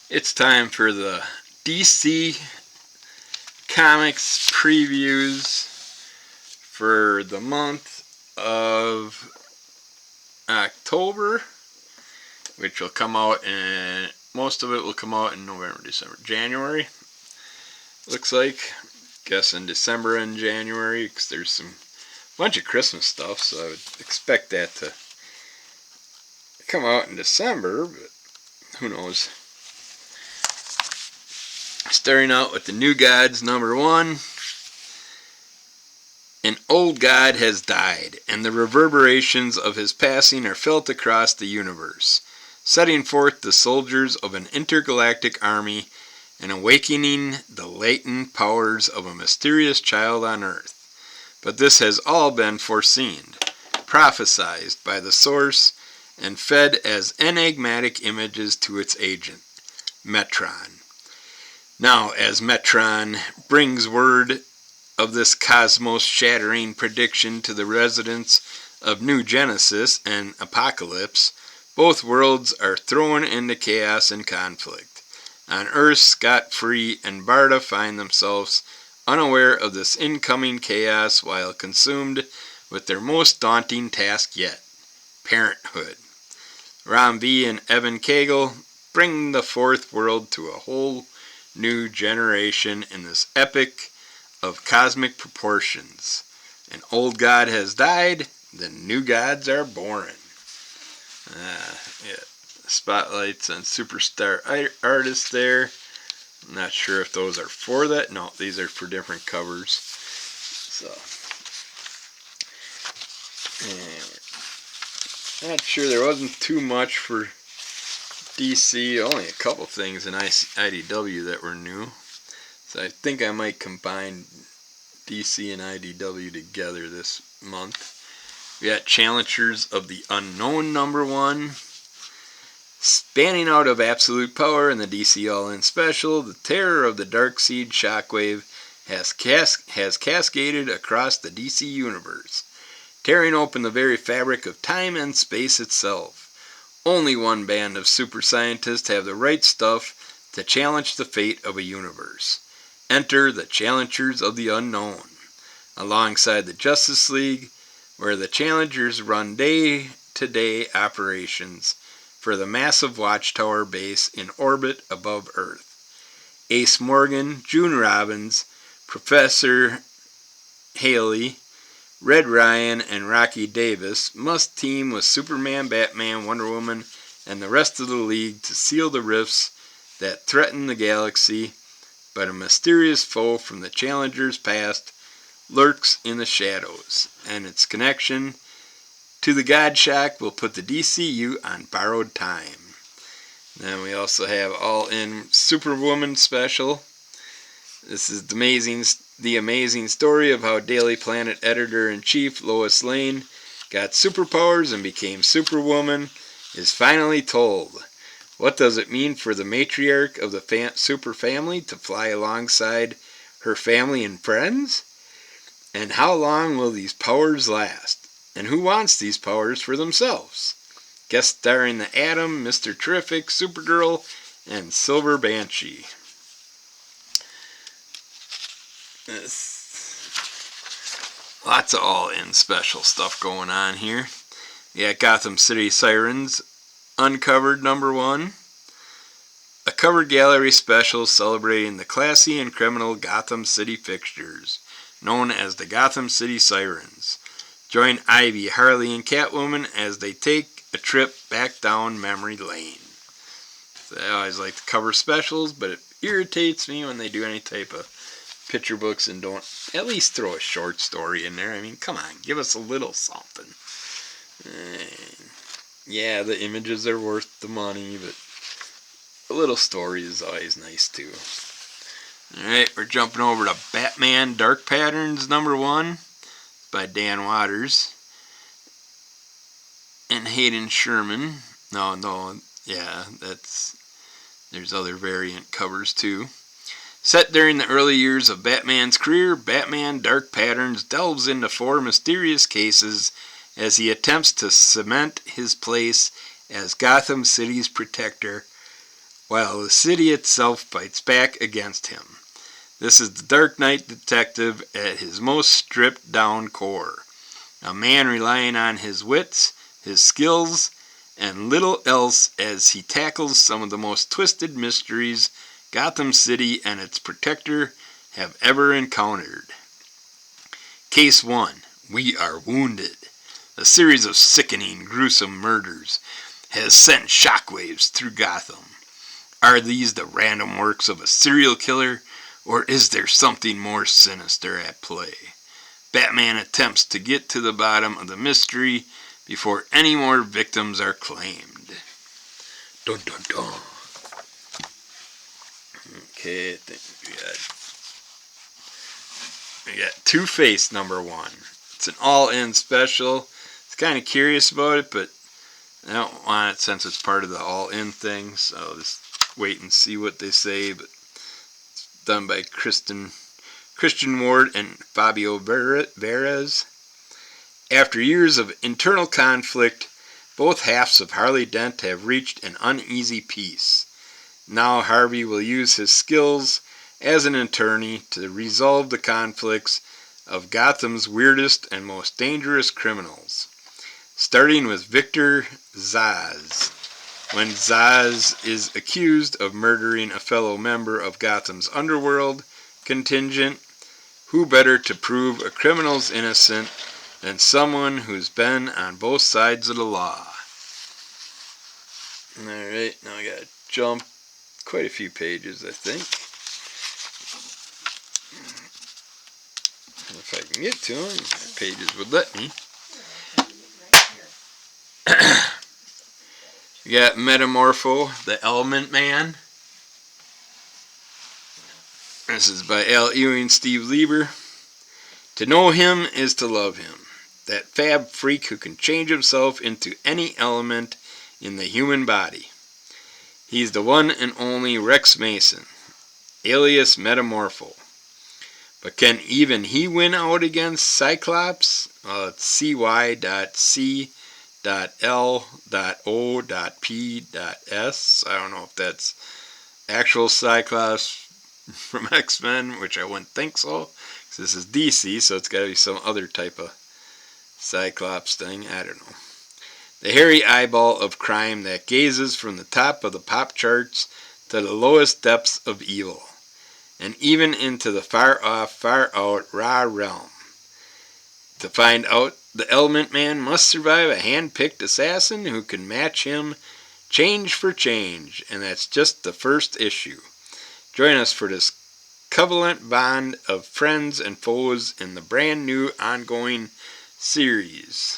It's time for the DC Comics previews for the month of October, which will come out in, most of it will come out in November, December, January. Looks like, guess in December and January, because there's some bunch of Christmas stuff, so I would expect that to come out in December, but who knows. Starting out with the New Gods #1. An old god has died, and the reverberations of his passing are felt across the universe, setting forth the soldiers of an intergalactic army and awakening the latent powers of a mysterious child on Earth. But this has all been foreseen, prophesied by the source, and fed as enigmatic images to its agent, Metron. Now, as Metron brings word of this cosmos-shattering prediction to the residents of New Genesis and Apocalypse, both worlds are thrown into chaos and conflict. On Earth, Scott-Free and Barda find themselves unaware of this incoming chaos while consumed with their most daunting task yet, parenthood. Ram V and Evan Cagle bring the fourth world to a whole new generation in this epic of cosmic proportions. An old god has died, the new gods are born. Spotlights on superstar artists there. I'm not sure if those are for that. No, these are for different covers. So, anyway, not sure, there wasn't too much for DC, only a couple things in IDW that were new. So I think I might combine DC and IDW together this month. We got Challengers of the Unknown #1. Spanning out of absolute power in the DC All-In Special, the terror of the Darkseid Shockwave has cascaded across the DC universe, tearing open the very fabric of time and space itself. Only one band of super scientists have the right stuff to challenge the fate of a universe. Enter the Challengers of the Unknown, alongside the Justice League, where the Challengers run day-to-day operations for the massive Watchtower base in orbit above Earth. Ace Morgan, June Robbins, Professor Haley, Red Ryan, and Rocky Davis must team with Superman, Batman, Wonder Woman, and the rest of the League to seal the rifts that threaten the galaxy, but a mysterious foe from the Challengers' past lurks in the shadows, and its connection to the Godshock will put the DCU on borrowed time. Then we also have All-In Superwoman Special. This is the amazing story of how Daily Planet Editor-in-Chief Lois Lane got superpowers and became Superwoman is finally told. What does it mean for the matriarch of the super family to fly alongside her family and friends? And how long will these powers last? And who wants these powers for themselves? Guest starring the Atom, Mr. Terrific, Supergirl, and Silver Banshee. Lots of All-In Special stuff going on here. Yeah, Gotham City Sirens Uncovered #1. A cover gallery special celebrating the classy and criminal Gotham City fixtures, known as the Gotham City Sirens. Join Ivy, Harley, and Catwoman as they take a trip back down memory lane. So I always like to cover specials, but it irritates me when they do any type of picture books and don't at least throw a short story in there. I mean, come on, give us a little something. Yeah, the images are worth the money, but a little story is always nice too. Alright, we're jumping over to Batman Dark Patterns #1 by Dan Waters and Hayden Sherman. There's other variant covers too. Set during the early years of Batman's career, Batman Dark Patterns delves into 4 mysterious cases as he attempts to cement his place as Gotham City's protector while the city itself fights back against him. This is the Dark Knight detective at his most stripped down core. A man relying on his wits, his skills, and little else as he tackles some of the most twisted mysteries Gotham City and its protector have ever encountered. Case 1. We Are Wounded. A series of sickening, gruesome murders has sent shockwaves through Gotham. Are these the random works of a serial killer, or is there something more sinister at play? Batman attempts to get to the bottom of the mystery before any more victims are claimed. Dun dun dun. Okay, I think we got Two-Face #1. It's an all-in special. It's kind of curious about it, but I don't want it since it's part of the all-in thing, so I'll just wait and see what they say. But it's done by Christian Ward and Fabio Verez. After years of internal conflict, both halves of Harley Dent have reached an uneasy peace. Now Harvey will use his skills as an attorney to resolve the conflicts of Gotham's weirdest and most dangerous criminals. Starting with Victor Zsasz. When Zsasz is accused of murdering a fellow member of Gotham's underworld contingent, who better to prove a criminal's innocent than someone who's been on both sides of the law? Alright, now I gotta jump quite a few pages, I think. If I can get to them, the pages would let me. You got Metamorpho, the Element Man. This is by Al Ewing, Steve Lieber. To know him is to love him. That fab freak who can change himself into any element in the human body. He's the one and only Rex Mason, alias Metamorpho. But can even he win out against Cyclops? Well, it's cy.c.l.o.p.s. I don't know if that's actual Cyclops from X-Men, which I wouldn't think so. This is DC, so it's got to be some other type of Cyclops thing. I don't know. The hairy eyeball of crime that gazes from the top of the pop charts to the lowest depths of evil, and even into the far-off, far-out Ra realm. To find out, the Element Man must survive a hand-picked assassin who can match him change for change, and that's just the first issue. Join us for this covalent bond of friends and foes in the brand new ongoing series.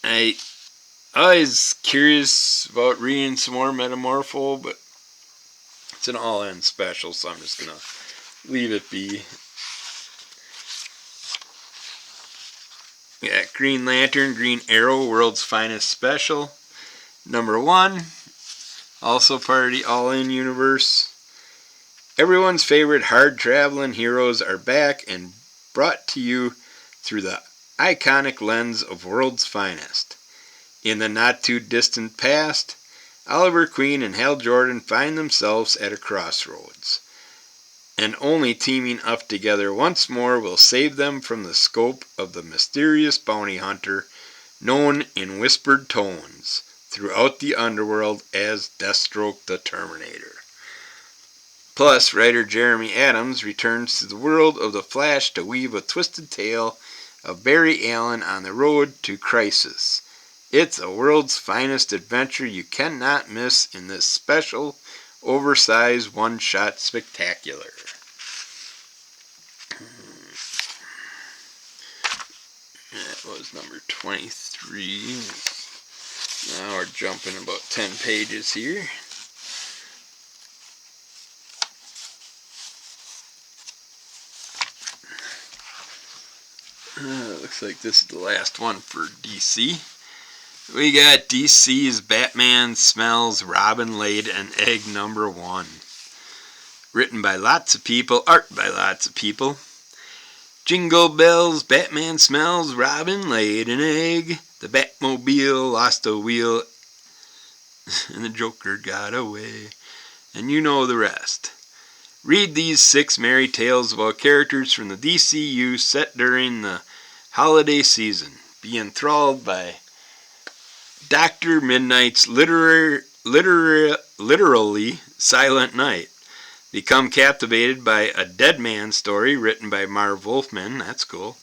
I always curious about reading some more Metamorpho, but it's an all-in special, so I'm just gonna leave it be. We got Green Lantern, Green Arrow, World's Finest Special, #1, also part of the all-in universe. Everyone's favorite hard-traveling heroes are back and brought to you through the iconic lens of World's Finest. In the not-too-distant past, Oliver Queen and Hal Jordan find themselves at a crossroads, and only teaming up together once more will save them from the scope of the mysterious bounty hunter known in whispered tones throughout the underworld as Deathstroke the Terminator. Plus, writer Jeremy Adams returns to the world of the Flash to weave a twisted tale of Barry Allen on the road to Crisis. It's a world's finest adventure you cannot miss in this special, oversized one-shot spectacular. That was #23. Now we're jumping about 10 pages here. Looks like this is the last one for DC. We got DC's Batman Smells Robin Laid an Egg #1. Written by lots of people, art by lots of people. Jingle bells, Batman smells, Robin laid an egg. The Batmobile lost a wheel and the Joker got away. And you know the rest. Read these 6 merry tales about characters from the DCU set during the holiday season. Be enthralled by Dr. Midnight's literally silent night. Become captivated by a Dead Man story written by Marv Wolfman, that's cool,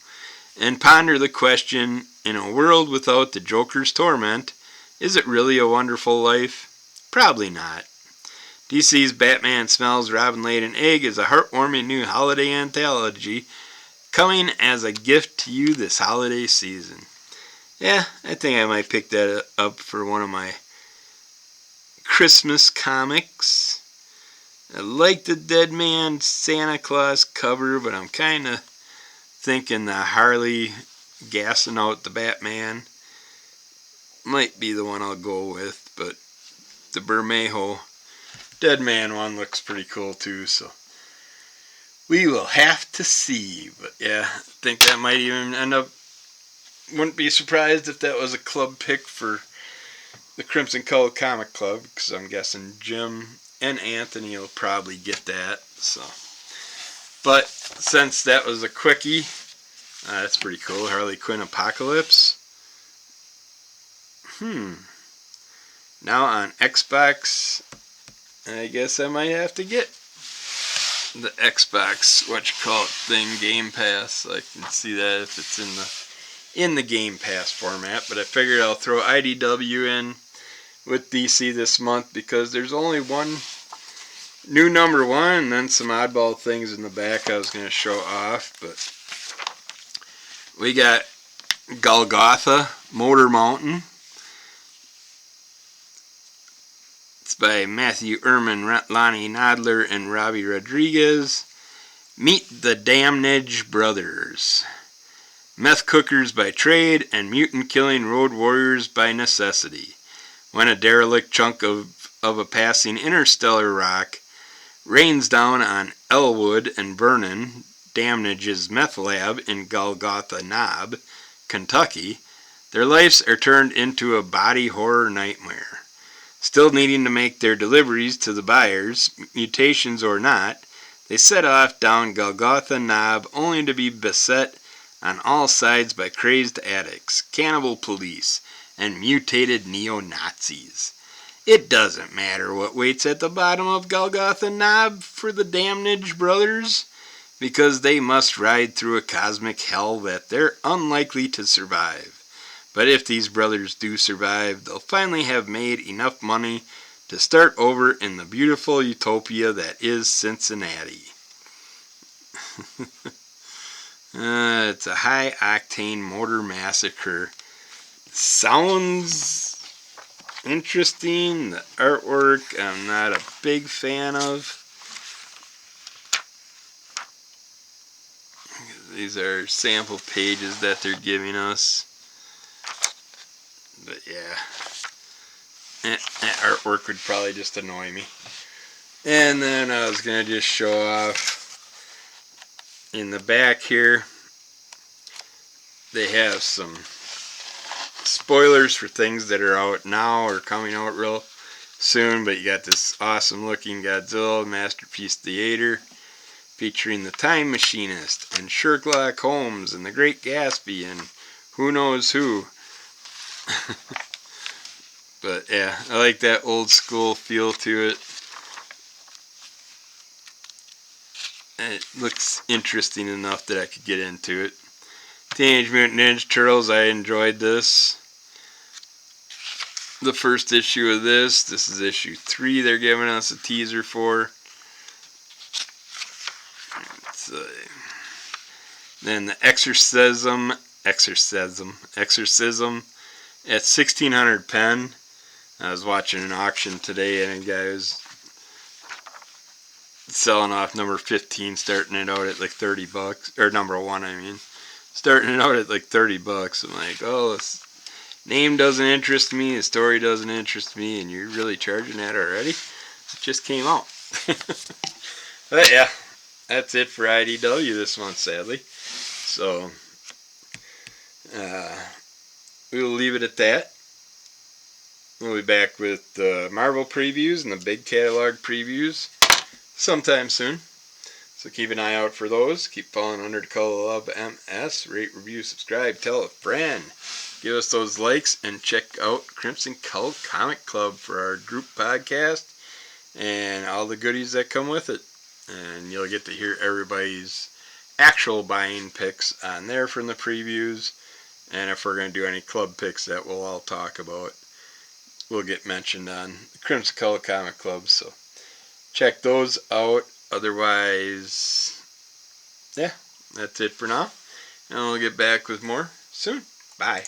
and ponder the question, in a world without the Joker's torment, is it really a wonderful life? Probably not. DC's Batman Smells Robin Laid an Egg is a heartwarming new holiday anthology coming as a gift to you this holiday season. Yeah, I think I might pick that up for one of my Christmas comics. I like the Dead Man Santa Claus cover, but I'm kind of thinking the Harley gassing out the Batman might be the one I'll go with, but the Bermejo Dead Man one looks pretty cool too, so we will have to see. But yeah, I think that might even end up, wouldn't be surprised if that was a club pick for the Crimson Cult Comic Club, because I'm guessing Jim and Anthony will probably get that. So, but since that was a quickie, that's pretty cool. Harley Quinn Apocalypse. Now on Xbox, I guess I might have to get the Xbox thing, Game Pass. I can see that if it's in the Game Pass format. But I figured I'll throw IDW in with DC this month because there's only one new number 1 and then some oddball things in the back I was going to show off. But we got Golgotha, Motor Mountain. It's by Matthew Ehrman, Lonnie Nadler, and Robbie Rodriguez. Meet the Damnage Brothers. Meth cookers by trade and mutant-killing road warriors by necessity. When a derelict chunk of a passing interstellar rock rains down on Elwood and Vernon, Damnage's meth lab in Golgotha Knob, Kentucky, their lives are turned into a body horror nightmare. Still needing to make their deliveries to the buyers, mutations or not, they set off down Golgotha Knob only to be beset on all sides by crazed addicts, cannibal police, and mutated neo-Nazis. It doesn't matter what waits at the bottom of Golgotha Knob for the Damnage Brothers, because they must ride through a cosmic hell that they're unlikely to survive. But if these brothers do survive, they'll finally have made enough money to start over in the beautiful utopia that is Cincinnati. It's a high-octane motor massacre. Sounds interesting. The artwork I'm not a big fan of. These are sample pages that they're giving us. But yeah, that artwork would probably just annoy me. And then I was going to just show off in the back here, they have some spoilers for things that are out now or coming out real soon. But you got this awesome looking Godzilla Masterpiece Theater featuring the Time Machinist and Sherlock Holmes and the Great Gatsby and who knows who. But yeah, I like that old school feel to it. It looks interesting enough that I could get into it. Teenage Mutant Ninja Turtles, I enjoyed this. The first issue of this is issue 3 they're giving us a teaser for. Then the Exorcism at 1600 pen. I was watching an auction today and a guy was selling off number 15, starting it out at like $30, or number 1 I mean, starting it out at like $30. I'm like, oh, this name doesn't interest me, the story doesn't interest me, and you're really charging that already? It just came out. But yeah, that's it for IDW this month, sadly. So we will leave it at that. We'll be back with the Marvel previews and the big catalog previews sometime soon. So keep an eye out for those. Keep following Under the Color Love MS. Rate, review, subscribe, tell a friend. Give us those likes and check out Crimson Cult Comic Club for our group podcast and all the goodies that come with it. And you'll get to hear everybody's actual buying picks on there from the previews. And if we're going to do any club picks that we'll all talk about, will get mentioned on the Crimson Cult Comic Club. So check those out. Otherwise, yeah, that's it for now. And we'll get back with more soon. Bye.